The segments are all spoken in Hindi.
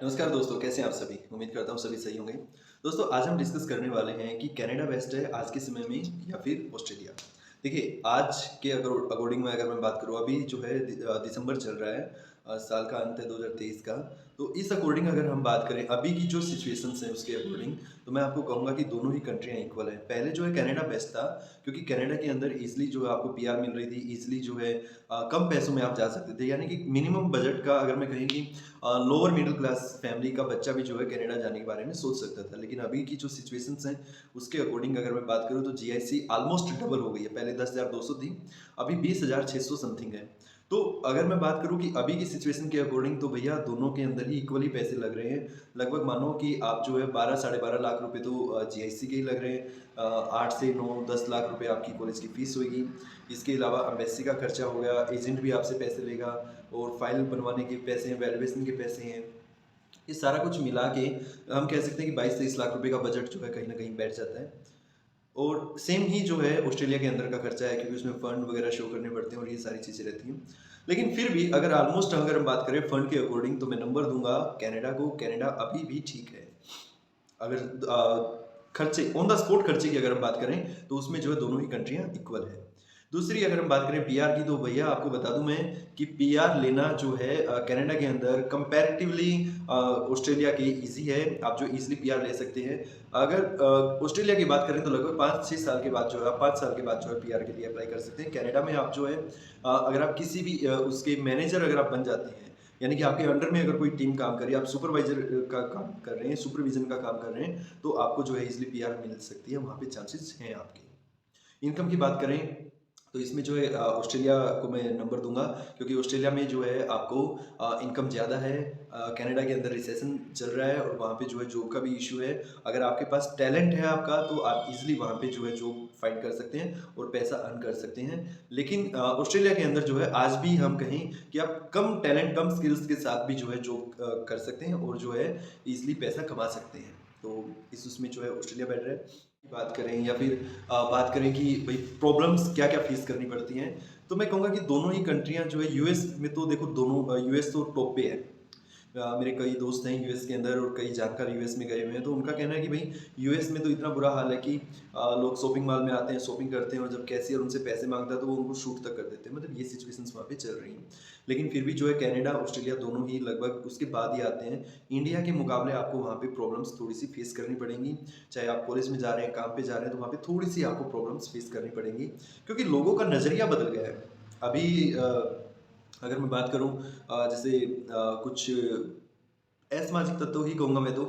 नमस्कार दोस्तों, कैसे हैं आप सभी? उम्मीद करता हूँ सभी सही होंगे। दोस्तों, आज हम डिस्कस करने वाले हैं कि कनाडा बेस्ट है आज के समय में या फिर ऑस्ट्रेलिया। देखिए, आज के अकॉर्डिंग में अगर मैं बात करूँ, अभी जो है दिसंबर चल रहा है, साल का अंत है 2023 का। तो इस अकॉर्डिंग अगर हम बात करें अभी की जो सिचुएशंस हैं उसके अकॉर्डिंग, तो मैं आपको कहूँगा कि दोनों ही कंट्रियाँ इक्वल हैं। पहले जो है कनाडा बेस्ट था, क्योंकि कनाडा के अंदर ईज़िली जो है आपको पीआर मिल रही थी, ईज़िली जो है कम पैसों में आप जा सकते थे। यानी कि मिनिमम बजट का अगर मैं कहें कि लोअर मिडिल क्लास फैमिली का बच्चा भी जो है कनाडा जाने के बारे में सोच सकता था। लेकिन अभी की जो सिचुएशंस हैं उसके अकॉर्डिंग अगर मैं बात करूँ तो जीआईसी ऑलमोस्ट डबल हो गई है। पहले 10,200 थी, अभी 20,600 समथिंग है। तो अगर मैं बात करूँ कि अभी की सिचुएशन के अकॉर्डिंग, तो भैया दोनों के अंदर ही इक्वली पैसे लग रहे हैं। लगभग मानो कि आप जो है 12 साढ़े 12 लाख रुपए तो जीआईसी के ही लग रहे हैं। 8 से 9 10 लाख रुपए आपकी कॉलेज की फीस होगी। इसके अलावा एम्बेसी का खर्चा हो गया, एजेंट भी आपसे पैसे लेगा, और फाइल बनवाने के पैसे हैं, वैल्यूएशन के पैसे हैं। ये सारा कुछ मिला के हम कह सकते हैं कि 22-23 लाख रुपए का बजट जो है कहीं न कहीं बैठ जाता है। और सेम ही जो है ऑस्ट्रेलिया के अंदर का खर्चा है, क्योंकि उसमें फंड वगैरह शो करने पड़ते हैं और ये सारी चीज़ें रहती हैं। लेकिन फिर भी अगर हम बात करें फंड के अकॉर्डिंग, तो मैं नंबर दूँगा कनाडा को। कनाडा अभी भी ठीक है। अगर खर्चे ऑन द स्पॉट खर्चे की अगर हम बात करें, तो उसमें जो है दोनों ही कंट्रियाँ इक्वल है। दूसरी अगर हम बात करें पीआर की, तो भैया आपको बता दूँ मैं कि पीआर लेना जो है कनाडा के अंदर कंपैरेटिवली ऑस्ट्रेलिया के ईज़ी है। आप जो ईज़िली पीआर ले सकते हैं। अगर ऑस्ट्रेलिया की बात करें तो लगभग 5-6 साल के बाद जो है, आप 5 साल के बाद जो है पीआर के लिए अप्लाई कर सकते हैं। कनाडा में आप जो है अगर आप किसी भी उसके मैनेजर अगर आप बन जाते हैं, यानी कि आपके अंडर में अगर कोई टीम काम कर रही है, आप सुपरवाइज़र का काम कर रहे हैं, सुपरविज़न का काम कर रहे हैं, तो आपको जो है ईज़िली पीआर मिल सकती है, वहाँ पे चांसेस हैं आपके। इनकम की बात करें, तो इसमें जो है ऑस्ट्रेलिया को मैं नंबर दूँगा, क्योंकि ऑस्ट्रेलिया में जो है आपको इनकम ज़्यादा है। कनाडा के अंदर रिसेशन चल रहा है और वहाँ पे जो है जॉब का भी इश्यू है। अगर आपके पास टैलेंट है आपका, तो आप ईज़िली वहाँ पे जो है जॉब फाइंड कर सकते हैं और पैसा अर्न कर सकते हैं। लेकिन ऑस्ट्रेलिया के अंदर जो है आज भी हम कहें कि आप कम टैलेंट, कम स्किल्स के साथ भी जो है जॉब कर सकते हैं और जो है ईज़िली पैसा कमा सकते हैं। तो इस उसमें जो है ऑस्ट्रेलिया बेटर है। बात करें या फिर बात करें कि भाई प्रॉब्लम्स क्या-क्या फेस करनी पड़ती हैं, तो मैं कहूँगा कि दोनों ही कंट्रियाँ जो है, यूएस में तो देखो दोनों यूएस तो टॉप पे है। मेरे कई दोस्त हैं यूएस के अंदर और कई जानकार यूएस में गए हुए हैं, तो उनका कहना है कि भाई यूएस में तो इतना बुरा हाल है कि लोग शॉपिंग मॉल में आते हैं, शॉपिंग करते हैं, और जब कैशियर उनसे पैसे माँगता है तो वो उनको शूट तक कर देते हैं। मतलब ये सिचुएशंस वहाँ पे चल रही हैं। लेकिन फिर भी जो है कनाडा, ऑस्ट्रेलिया दोनों ही लगभग उसके बाद ही आते हैं। इंडिया के मुकाबले आपको वहाँ पे प्रॉब्लम्स थोड़ी-सी फेस करनी पड़ेंगी। चाहे आप कॉलेज में जा रहे हैं, काम पे जा रहे हैं, तो वहाँ पे थोड़ी-सी आपको प्रॉब्लम्स फेस करनी पड़ेंगी, क्योंकि लोगों का नज़रिया बदल गया है। अभी अगर मैं बात करूँ जैसे कुछ असामाजिक तत्व ही कहूँगा मैं तो,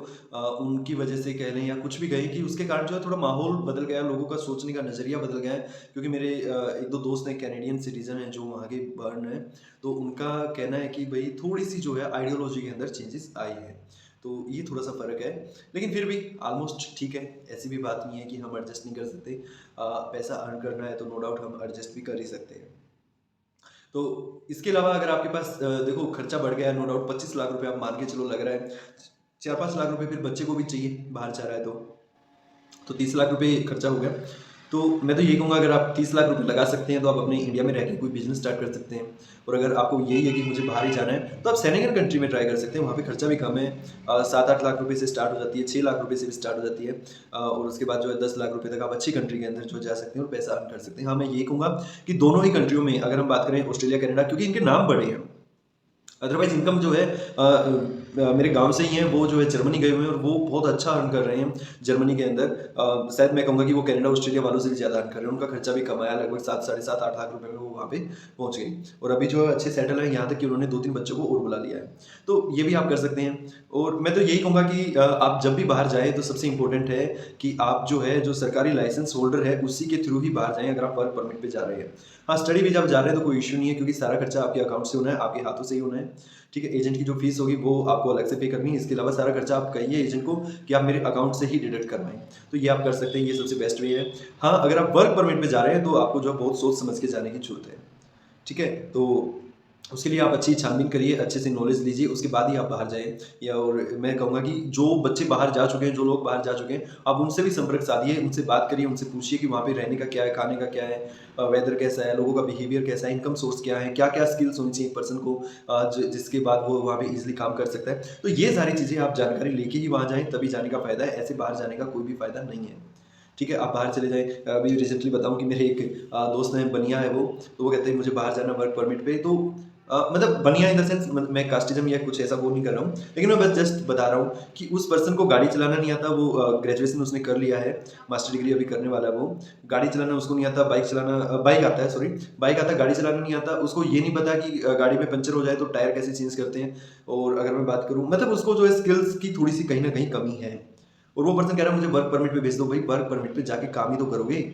उनकी वजह से कह लें या कुछ भी कहें, कि उसके कारण जो है थोड़ा माहौल बदल गया है, लोगों का सोचने का नज़रिया बदल गया है। क्योंकि मेरे 1-2 दोस्त हैं कैनेडियन सिटीज़न हैं जो वहाँ के बर्न हैं, तो उनका कहना है कि भई थोड़ी-सी जो है आइडियोलॉजी के अंदर चेंजेस आई है। तो ये थोड़ा-सा फ़र्क है, लेकिन फिर भी ऑलमोस्ट ठीक है। ऐसी भी बात नहीं है कि हम एडजस्ट नहीं कर सकते। पैसा अर्न करना है तो नो डाउट हम एडजस्ट भी कर ही सकते हैं। तो इसके अलावा अगर आपके पास देखो खर्चा बढ़ गया है, नो डाउट 25 लाख रुपए आप मान के चलो लग रहा है। 4-5 लाख रुपए फिर बच्चे को भी चाहिए, बाहर जा रहा है तो 30 लाख रुपए खर्चा हो गया। तो मैं तो यही कहूँगा, अगर आप 30 लाख रुपए लगा सकते हैं तो आप अपने इंडिया में रह के कोई बिज़नेस स्टार्ट कर सकते हैं। और अगर आपको यही है कि मुझे बाहर ही जाना है, तो आप सेनेगल कंट्री में ट्राई कर सकते हैं, वहाँ पे खर्चा भी कम है। 7-8 लाख रुपए से स्टार्ट हो जाती है, 6 लाख रुपए से भी स्टार्ट हो जाती है। और उसके बाद जो है 10 लाख रुपए तक आप अच्छी कंट्री के अंदर जो जा सकते हैं और पैसा अर्न कर सकते हैं। हाँ, मैं यही कहूँगा कि दोनों ही कंट्रियों में अगर हम बात करें ऑस्ट्रेलिया, कनाडा, क्योंकि इनके नाम बड़े हैं। अदरवाइज़ इनकम जो है मेरे गाँव से ही हैं, वो जो है जर्मनी गए हुए हैं और वो बहुत अच्छा अर्न कर रहे हैं जर्मनी के अंदर। शायद मैं कहूँगा कि वो कनाडा, ऑस्ट्रेलिया वालों से भी ज़्यादा अर्न कर रहे हैं। उनका खर्चा भी कम आया, लगभग 7 साढ़े 7 8 लाख रुपए में वो वहाँ पे पहुँच गए, और अभी जो है अच्छे सेटल हैं, यहाँ तक कि उन्होंने 2-3 बच्चों को और बुला लिया है। तो ये भी आप कर सकते हैं। और मैं तो यही कहूँगा कि आप जब भी बाहर जाएँ तो सबसे इम्पोर्टेंट है कि आप जो है, जो सरकारी लाइसेंस होल्डर है, उसी के थ्रू ही बाहर जाएँ, अगर आप वर्क परमिट पे जा रहे हैं। हाँ, स्टडी वीज़ा पे जा रहे हैं तो कोई इश्यू नहीं है, क्योंकि सारा खर्चा आपके अकाउंट से होना है, आपके हाथों से ही होना है। ठीक है, एजेंट की जो फीस होगी वो आपको अलग से पे करनी है। इसके अलावा सारा खर्चा आप कहिए एजेंट को कि आप मेरे अकाउंट से ही डिडक्ट करवाएँ। तो ये आप कर सकते हैं, ये सबसे बेस्ट वे है। हाँ, अगर आप वर्क परमिट पे जा रहे हैं तो आपको जो है बहुत सोच समझ के जाने की ज़रूरत है। ठीक है? तो उसके लिए आप अच्छी छानबीन करिए, अच्छे से नॉलेज लीजिए, उसके बाद ही आप बाहर जाएँ। या और मैं कहूँगा कि जो बच्चे बाहर जा चुके हैं, जो लोग बाहर जा चुके हैं, आप उनसे भी संपर्क साधिए, उनसे बात करिए, उनसे पूछिए कि वहाँ पे रहने का क्या है, खाने का क्या है, वेदर कैसा है, लोगों का बिहेवियर कैसा है, इनकम सोर्स क्या है, क्या-क्या स्किल्स होनी चाहिए एक पर्सन को जिसके बाद वो वहाँ पे ईज़िली काम कर सकता है। तो ये सारी चीज़ें आप जानकारी लेके ही वहाँ जाएँ, तभी जाने का फ़ायदा है, ऐसे बाहर जाने का कोई भी फ़ायदा नहीं है। ठीक है, आप बाहर चले जाएँ। अभी रिसेंटली बताऊँ कि मेरे एक दोस्त हैं, बनिया है वो, तो वो कहते हैं मुझे बाहर जाना वर्क परमिट पे। तो मतलब बनिया इन द सेंस मैं कास्टिज़्म या कुछ ऐसा वो नहीं कर रहा हूँ। लेकिन मैं बस जस्ट बता रहा हूँ कि उस पर्सन को गाड़ी चलाना नहीं आता, वो ग्रेजुएशन उसने कर लिया है, मास्टर डिग्री अभी करने वाला है वो। गाड़ी चलाना उसको नहीं आता, बाइक चलाना बाइक आता है सॉरी, बाइक आता है, गाड़ी चलाना नहीं आता। उसको ये नहीं पता कि गाड़ी में पंचर हो जाए तो टायर कैसे चेंज करते हैं। और अगर मैं बात करूँ मतलब उसको जो है स्किल्स की थोड़ी-सी कहीं न कहीं कमी है। और वो पर्सन कह रहा है मुझे वर्क परमिट पे भेज दो। भाई वर्क परमिट पे जाके काम ही तो करोगे,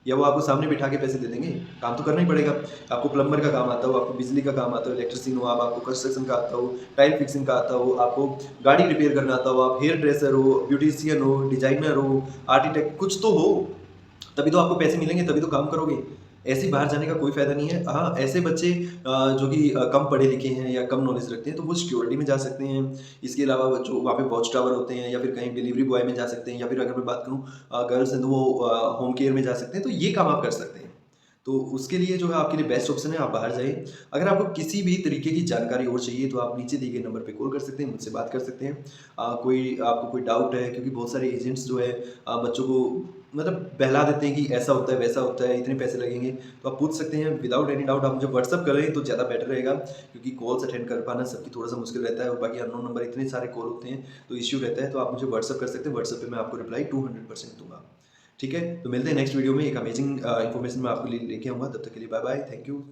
या वो आपको सामने बिठा के पैसे दे देंगे? काम तो करना ही पड़ेगा। आपको प्लम्बर का काम आता हो, आपको बिजली का काम आता हो, इलेक्ट्रीशियन हो आप, आपको कंस्ट्रक्शन का आता हो, टाइल फिक्सिंग का आता हो, आपको गाड़ी रिपेयर करना आता हो, आप हेयर ड्रेसर हो, ब्यूटीशियन हो, डिजाइनर हो, आर्किटेक्ट कुछ तो हो। तभी तो आपको पैसे मिलेंगे, तभी तो काम करोगे। ऐसे ही बाहर जाने का कोई फ़ायदा नहीं है। हाँ, ऐसे बच्चे जो कि कम पढ़े लिखे हैं या कम नॉलेज रखते हैं, तो वो सिक्योरिटी में जा सकते हैं। इसके अलावा वो जो वहाँ पे वॉच टावर होते हैं, या फिर कहीं डिलीवरी बॉय में जा सकते हैं, या फिर अगर मैं बात करूँ गर्ल्स हैं तो वो होम केयर में जा सकते हैं, तो ये काम आप कर सकते हैं। तो उसके लिए जो है आपके लिए बेस्ट ऑप्शन है आप बाहर जाइए। अगर आपको किसी भी तरीके की जानकारी और चाहिए तो आप नीचे दिए गए नंबर पे कॉल कर सकते हैं, मुझसे बात कर सकते हैं। कोई आपको कोई डाउट है, क्योंकि बहुत सारे एजेंट्स जो है बच्चों को मतलब बहला देते हैं कि ऐसा होता है, वैसा होता है, इतने पैसे लगेंगे। तो आप पूछ सकते हैं विदाउट एनी डाउट। आप मुझे व्हाट्सएप करें तो ज़्यादा बेटर रहेगा, क्योंकि कॉल्स अटेंड कर पाना सबकी थोड़ा-सा मुश्किल रहता है, और बाकी अननोन नंबर इतने सारे कॉल होते हैं, तो इश्यू रहता है। तो आप मुझे व्हाट्सएप कर सकते हैं, व्हाट्सएप पे मैं आपको रिप्लाई 200% दूँगा। ठीक है? तो मिलते हैं नेक्स्ट वीडियो में, एक अमेजिंग इन्फॉर्मेशन मैं आपके लिए लेके आऊँगा। तब तक के लिए बाय बाय, थैंक यू।